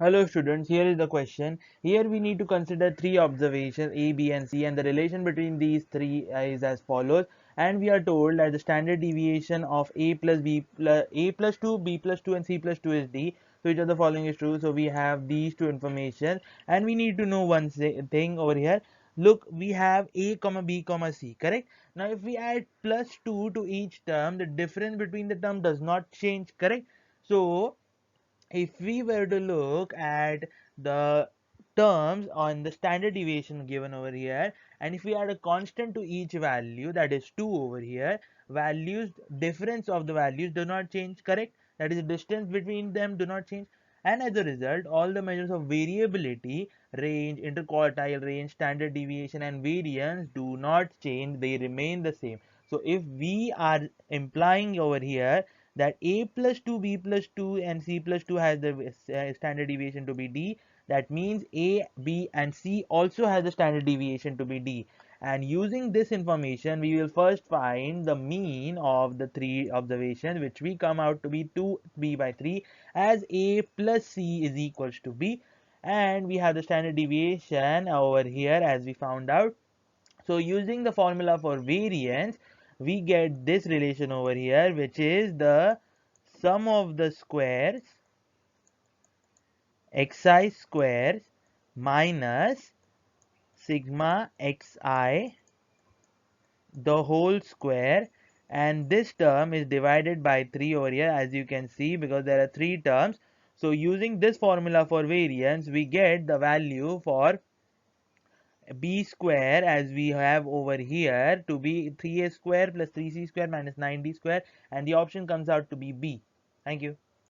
Hello students, here is the question. Here we need to consider three observations A, B and C, and the relation between these three is as follows. And we are told that the standard deviation of A plus 2, B plus 2 and C plus 2 is D. So which of the following is true? So we have these two information and we need to know one thing over here. Look, we have A comma B comma C, correct? Now if we add plus 2 to each term, the difference between the term does not change, correct? So if we were to look at the terms on the standard deviation given over here, and if we add a constant to each value, that is 2 over here, values difference of the values do not change, correct? That is the distance between them do not change, and as a result all the measures of variability, range, interquartile range, standard deviation and variance do not change, they remain the same. So if we are implying over here that A plus 2, B plus 2 and C plus 2 has the standard deviation to be D, that means A, B and C also has the standard deviation to be D. And using this information, we will first find the mean of the three observations, which we come out to be 2B by 3, as A plus C is equals to B. And we have the standard deviation over here as we found out. So using the formula for variance, we get this relation over here, which is the sum of the squares, xi squares minus sigma xi, the whole square, and this term is divided by 3 over here, as you can see, because there are three terms. So using this formula for variance, we get the value for b square as we have over here to be 3a square plus 3c square minus 9d square, and the option comes out to be B. Thank you.